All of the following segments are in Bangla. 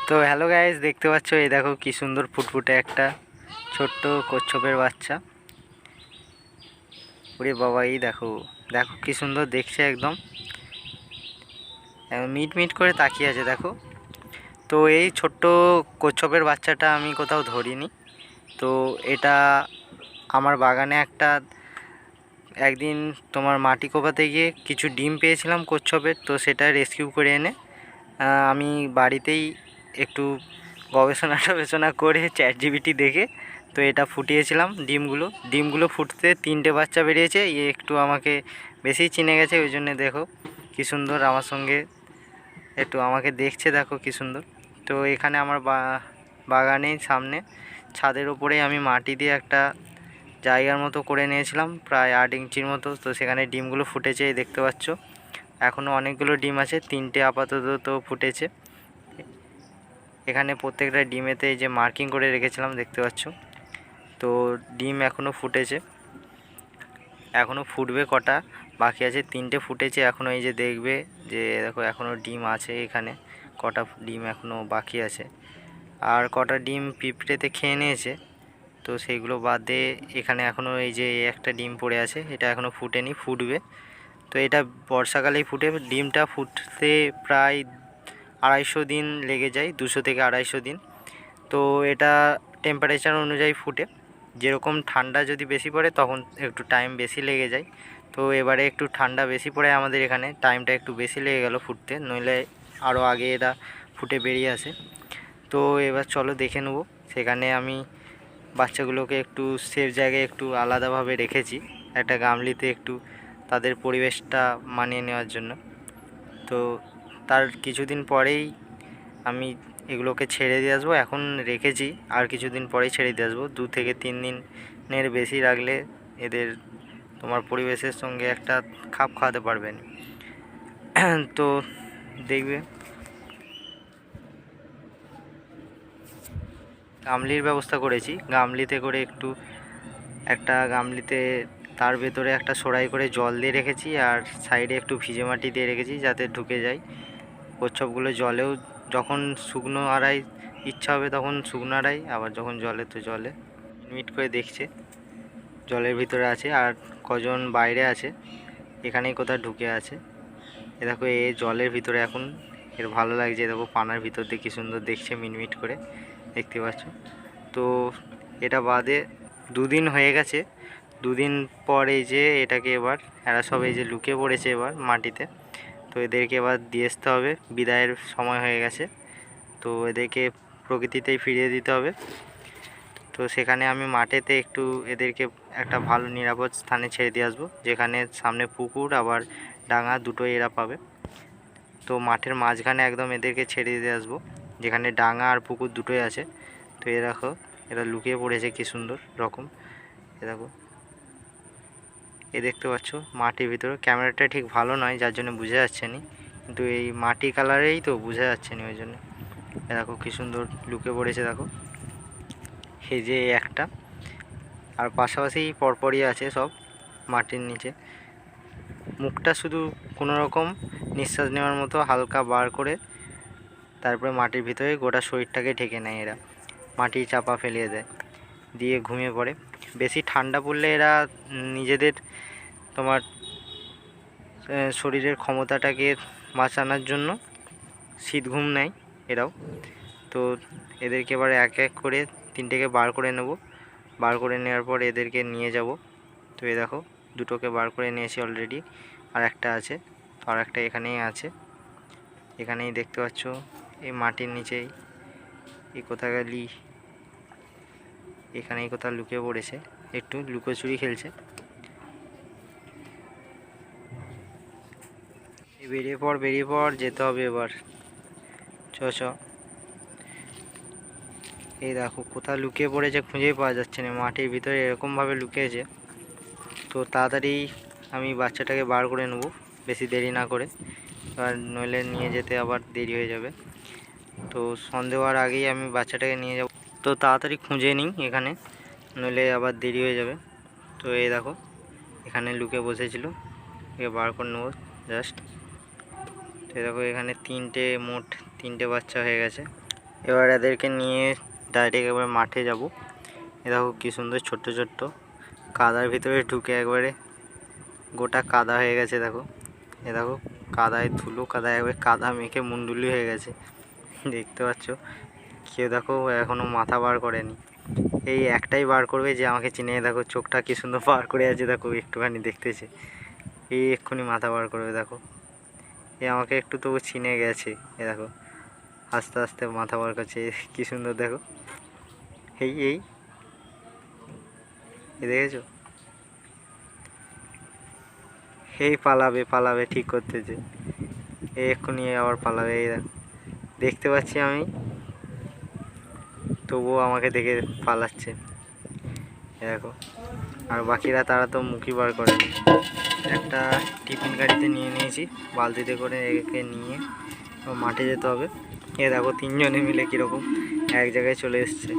তো হ্যালো গাইস, দেখতে পাচ্ছ এই দেখো কি সুন্দর ফুটফুটে একটা ছোট্ট কচ্ছপের বাচ্চা। ওরে বাবা, এই দেখো দেখো কি সুন্দর দেখছে, একদম মিট মিট করে তাকিয়ে আছে দেখো। তো এই ছোট্ট কচ্ছপের বাচ্চাটা আমি কোথাও ধরিনি। তো এটা আমার বাগানে একদিন তোমার মাটি কোপাতে গিয়ে কিছু ডিম পেয়েছিলাম কচ্ছপের, তো সেটা রেস্কিউ করে এনে আমি বাড়িতেই একটু গবেষণা করে চ্যাটজিপিটি দেখে তো এটা ফুটিয়েছিলাম। ডিমগুলো ফুটতে 3টে বাচ্চা বেরিয়েছে। একটু আমাকে বেশি চিনে গেছে, ওই জন্য দেখো কি সুন্দর আমার সঙ্গে একটু আমাকে দেখছে, দেখো কি সুন্দর। তো এখানে আমার বাগানের সামনে ছাদের ওপরেই আমি মাটি দিয়ে একটা জায়গার মতো করে নিয়েছিলাম, প্রায় 8 ইঞ্চির মতো। তো সেখানে ডিমগুলো ফুটেছে, এই দেখতে পাচ্ছ। এখনও অনেকগুলো ডিম আছে, 3টে আপাতত তো ফুটেছে। এখানে প্রত্যেকটা ডিমেতে যে মার্কিং করে রেখেছিলাম দেখতে পাচ্ছ। তো ডিম এখনও ফুটেছে, এখনও ফুটবে, কটা বাকি আছে, 3টে ফুটেছে এখনও। এই যে দেখবে যে দেখো এখনও ডিম আছে এখানে, কটা ডিম এখনও বাকি আছে। আর কটা ডিম পিঁপড়েতে খেয়ে নিয়েছে, তো সেইগুলো বাদে এখানে এখনও এই যে একটা ডিম পড়ে আছে, এটা এখনও ফুটেনি, ফুটবে। তো এটা বর্ষাকালেই ফুটে। ডিমটা ফুটতে প্রায় 250 দিন লেগে যায়, 200 থেকে 250 দিন। তো এটা টেম্পারেচার অনুযায়ী ফুটে। যেরকম ঠান্ডা যদি বেশি পড়ে তখন একটু টাইম বেশি লেগে যায়। তো এবারে একটু ঠান্ডা বেশি পড়ে আমাদের এখানে, টাইমটা একটু বেশি লেগে গেল ফুটতে, নইলে আরও আগে এরা ফুটে বেরিয়ে আসে। তো এবার চলো দেখে নেবো। সেখানে আমি বাচ্চাগুলোকে একটু সেফ জায়গায় একটু আলাদাভাবে রেখেছি, একটা গামলিতে, একটু তাদের পরিবেশটা মানিয়ে নেওয়ার জন্য। তো তার কিছুদিন পরেই আমি এগুলোকে ছেড়ে দিয়ে আসবো। এখন রেখেছি, আর কিছুদিন পরেই ছেড়ে দিয়ে আসবো। 2 থেকে 3 দিনের বেশি রাখলে এদের তোমার পরিবেশের সঙ্গে একটা খাপ খাওয়াতে পারবেন। তো দেখবে গামলির ব্যবস্থা করেছি, গামলিতে করে একটা গামলিতে তার ভেতরে একটা সরাই করে জল দিয়ে রেখেছি, আর সাইডে একটু ভিজে মাটি দিয়ে রেখেছি যাতে ঢুকে যায়। কচ্ছপগুলো জলেও যখন শুকনো আড়াই ইচ্ছা হবে তখন শুকনো আড়াই, আবার যখন জলে তো জলে মিট করে দেখছে জলের ভিতরে আছে, আর কজন বাইরে আছে, এখানেই কোথাও ঢুকে আছে। এ দেখো এ জলের ভিতরে এখন, এর ভালো লাগছে, দেখো পানার ভিতর দিয়ে কী সুন্দর দেখছে মিটমিট করে, দেখতে পাচ্ছ। তো এটা বাদে 2 দিন হয়ে গেছে। 2 দিন পর এই যে এটাকে এবার এরা সব এই যে লুকিয়ে পড়েছে এবার মাটিতে। তো এদেরকে এবার দিয়ে আসতে হবে, বিদায়ের সময় হয়ে গেছে। তো এদেরকে প্রকৃতিতেই ফিরিয়ে দিতে হবে। তো সেখানে আমি মাঠেতে একটু এদেরকে একটা ভালো নিরাপদ স্থানে ছেড়ে দিয়ে আসবো, যেখানে সামনে পুকুর আবার ডাঙা দুটোই এরা পাবে। তো মাঠের মাঝখানে একদম এদেরকে ছেড়ে দিয়ে আসবো, যেখানে ডাঙা আর পুকুর দুটোই আছে। তো এ দেখো এরা লুকিয়ে পড়েছে কি সুন্দর রকম, এ দেখো এ দেখতে পাচ্ছ মাটির ভিতরে। ক্যামেরাটা ঠিক ভালো নয় যার জন্য বোঝা যাচ্ছে না, কিন্তু এই মাটি কালারেই তো বোঝা যাচ্ছে না, ওই জন্য। দেখো কি সুন্দর লুকিয়ে পড়েছে, দেখো এই যে একটা, আর পাশাপাশি পরপরই আছে সব মাটির নিচে। মুখটা শুধু কোনো রকম নিঃশ্বাস নেওয়ার মতো হালকা বার করে তারপরে মাটির ভিতরে গোটা শরীরটাকে ঢেকে নেয় এরা, মাটি চাপা ফেলিয়ে দেয়, দিয়ে ঘুমিয়ে পড়ে। বেশি ঠান্ডা পড়লে এরা নিজেদের তোমার শরীরের ক্ষমতাটাকে বাঁচানোর জন্য শীত ঘুম নেয় এরাও। তো এদেরকে এবার এক এক করে 3টেকে বার করে নেব। বার করে নেওয়ার পর এদেরকে নিয়ে যাব। তো এই দেখো দুটোকে বার করে নিয়েছি অলরেডি, আর একটা আছে, আর একটা এখানেই আছে, এখানেই দেখতে পাচ্ছ এই মাটির নিচেই, এই কোথায় গেলি, এখানেই কোথাও লুকিয়ে পড়েছে, একটু লুকোচুরি খেলছে। বেরিয়ে পড় যেতে হবে এবার, চ চ। এই দেখো কোথাও লুকিয়ে পড়েছে, খুঁজেই পাওয়া যাচ্ছে না, মাটির ভিতরে এরকমভাবে লুকিয়েছে। তো তাড়াতাড়ি আমি বাচ্চাটাকে বার করে নেব, বেশি দেরি না করে, আর নইলে নিয়ে যেতে আবার দেরি হয়ে যাবে। তো সন্ধে হওয়ার আগেই আমি বাচ্চাটাকে নিয়ে যাব। তো তাড়াতাড়ি খুঁজে নিই এখানে, নইলে আবার দেরি হয়ে যাবে। তো এই দেখো এখানে লুকে বসেছিল, একে বার করে নেবো জাস্ট। তো দেখো এখানে মোট তিনটে বাচ্চা হয়ে গেছে। এবার এদেরকে নিয়ে ডাইরেক্ট একবার মাঠে যাব। এ দেখো কী সুন্দর ছোট্ট ছোট্ট, কাদার ভিতরে ঢুকে একবারে গোটা কাদা হয়ে গেছে। দেখো এ দেখো কাদায় ধুলো, কাদায় একবারে কাদা মেখে মুন্ডুলি হয়ে গেছে, দেখতে পাচ্ছ। কেউ দেখো এখনও মাথা বার করেনি, এই একটাই বার করবে যে আমাকে চিনে। দেখো চোখটা কী সুন্দর বার করে আছে, দেখো একটুখানি দেখতেছে, এই এক্ষুনি মাথা বার করবে। দেখো এ আমাকে একটু তবু চিনে গেছে, এ দেখো আস্তে আস্তে মাথা বার করছে, কী সুন্দর দেখো। এই দেখেছো, এই পালাবে পালাবে ঠিক করতেছে, এই এক্ষুনি আবার পালাবে। এই দেখতে পাচ্ছি আমি, তবুও আমাকে দেখে পালাচ্ছে, দেখো। আর বাকিরা তারা তো মুখই বার করেনি। একটা টিফিন গাড়িতে নিয়ে নিয়েছি, বালতিতে করে একে নিয়ে মাঠে যেতে হবে। এ দেখো তিনজনে মিলে কীরকম এক জায়গায় চলে এসছে।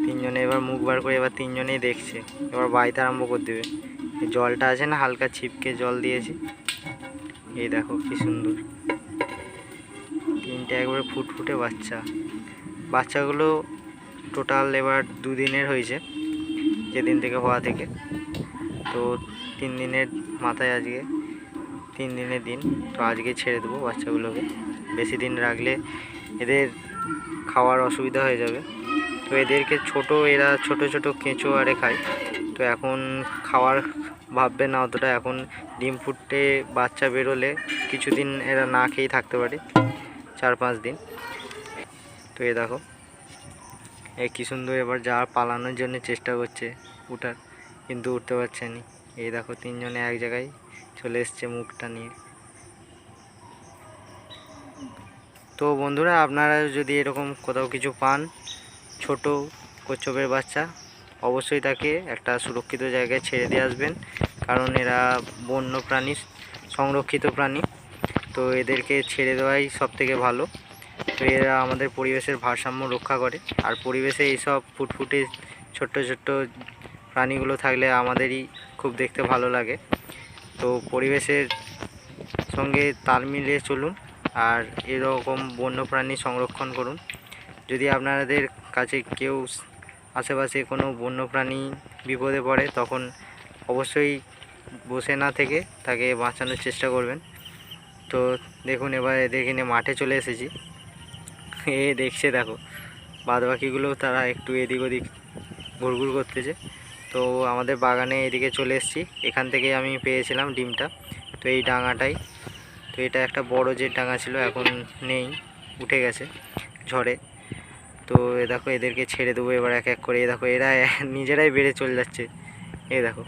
তিনজনে এবার মুখ বার করে এবার তিনজনেই দেখছে, এবার বাইতে আরম্ভ করে দেবে। জলটা আছে না, হালকা ছিপকে জল দিয়েছি, এই দেখো কি সুন্দর। তিনটে একবারে ফুটফুটে বাচ্চাগুলো টোটাল এবার 2 দিনের হয়েছে, যেদিন থেকে হওয়া থেকে। তো 3 দিনের মাথায় আজকে 3 দিনের দিন, তো আজকে ছেড়ে দেবো বাচ্চাগুলোকে। বেশি দিন রাখলে এদের খাওয়ার অসুবিধা হয়ে যাবে। তো এদেরকে এরা ছোট ছোট কেঁচো আরে খায়, তো এখন খাওয়ার ভাববে না অতটা। এখন ডিম ফুটে বাচ্চা বেরোলে কিছুদিন এরা না খেয়েই থাকতে পারে, 4-5 দিন। তো এ দেখো কী সুন্দর এবার যা পালানোর জন্য চেষ্টা করছে উঠার, কিন্তু উঠতে পারছে না। এই দেখো তিনজনে এক জায়গায় চলে এসছে মুখটা নিয়ে। তো বন্ধুরা, আপনারা যদি এরকম কোথাও কিছু পান ছোট কচ্ছপের বাচ্চা, অবশ্যই তাকে একটা সুরক্ষিত জায়গায় ছেড়ে দিয়ে আসবেন, কারণ এরা বন্য প্রাণী, সংরক্ষিত প্রাণী। তো এদেরকে ছেড়ে দেওয়াই সবথেকে ভালো। তো এরা আমাদের পরিবেশের ভারসাম্য রক্ষা করে, আর পরিবেশে এইসব ফুটফুটে ছোট্ট ছোট্ট প্রাণীগুলো থাকলে আমাদেরই খুব দেখতে ভালো লাগে। তো পরিবেশের সঙ্গে তাল মিলিয়ে চলুন, আর এরকম বন্যপ্রাণী সংরক্ষণ করুন। যদি আপনাদের কাছে কেউ আশেপাশে কোনো বন্যপ্রাণী বিপদে পড়ে, তখন অবশ্যই বসে না থেকে তাকে বাঁচানোর চেষ্টা করবেন। তো দেখুন এবার এদেরকে নিয়ে মাঠে চলে এসেছি, এ দেখছে দেখো বাদবাকিগুলো তারা একটু এদিক ওদিক ঘুরঘুর করতেছে। তো আমাদের বাগানে এদিকে চলে এসেছি, এখান থেকে আমি পেয়েছিলাম ডিমটা। তো এই ডাঙাটাই, তো এটা একটা বড় যে ডাঙা ছিল এখন নেই, উঠে গেছে ঝড়ে। তো এ দেখো এদেরকে ছেড়ে দেবো এবার এক এক করে। এ দেখো এরা নিজেরাই বেড়ে চলে যাচ্ছে, এ দেখো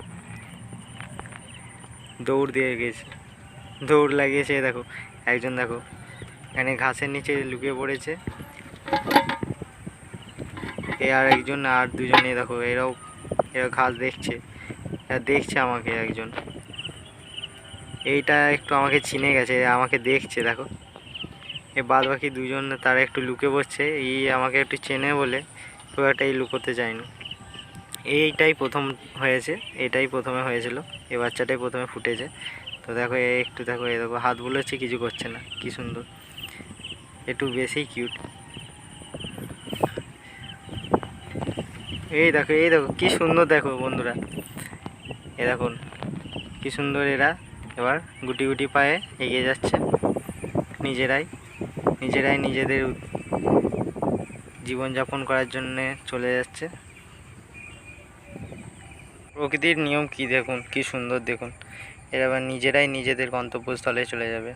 দৌড় দিয়ে গেছে, দৌড় লাগিয়েছে। এ দেখো একজন দেখো এখানে ঘাসের নিচে লুকিয়ে পড়েছে, এ আর একজন আর দুজনে দেখো এরা ঘাস দেখছে, এরা দেখছে আমাকে। একজন এইটা একটু আমাকে চিনে গেছে, আমাকে দেখছে দেখো। এই বাদ বাকি দুজন তারা একটু লুকে বসছে, এই আমাকে একটু চেনে বলে খুব একটা এই লুকোতে চায়নি। এইটাই প্রথম হয়েছে, এটাই প্রথমে হয়েছিল, এই বাচ্চাটাই প্রথমে ফুটেছে। তো দেখো একটু দেখো, এই দেখো হাত বুলোচ্ছে, কিছু করছে না, কি সুন্দর, একটু বেশি কিউট। এই দেখো কি সুন্দর দেখো বন্ধুরা, এ দেখুন কি সুন্দর এরা এবার গুটি গুটি পায়ে এগিয়ে যাচ্ছে, নিজেরাই নিজেদের জীবনযাপন করার জন্যে চলে যাচ্ছে। প্রকৃতির নিয়ম কি দেখুন, কি সুন্দর দেখুন, এরা আবার নিজেরাই নিজেদের গন্তব্যস্থলে চলে যাবে।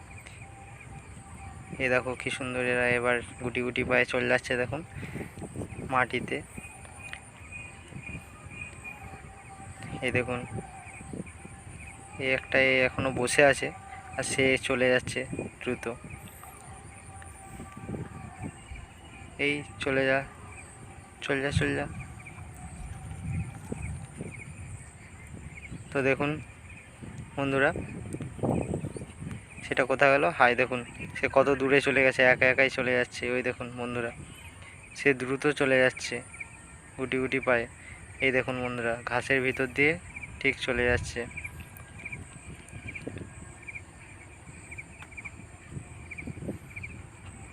এই দেখো কি সুন্দর এরা এবার গুটি গুটি পায়ে চলে যাচ্ছে দেখুন মাটিতে। এই দেখুন এই একটা এখনো বসে আছে, আর সে চলে যাচ্ছে দ্রুত। এই চলে যা। তো দেখুন বন্ধুরা, সেটা কোথা গেল? হাই দেখুন সে কত দূরে চলে গেছে, একা একাই চলে যাচ্ছে। ওই দেখুন বন্ধুরা, সে দ্রুত চলে যাচ্ছে গুটি গুটি পায়ে। এই দেখুন বন্ধুরা, ঘাসের ভিতর দিয়ে ঠিক চলে যাচ্ছে।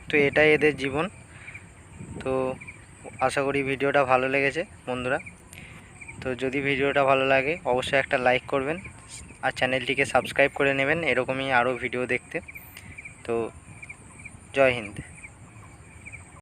তো এটাই এদের জীবন, তো আশা করি ভিডিওটা ভালো লেগেছে বন্ধুরা। তো যদি ভিডিওটা ভালো লাগে অবশ্যই একটা লাইক করবেন আর চ্যানেলটিকে সাবস্ক্রাইব করে নেবেন এরকমই আরও ভিডিও দেখতে। তো জয় হিন্দ।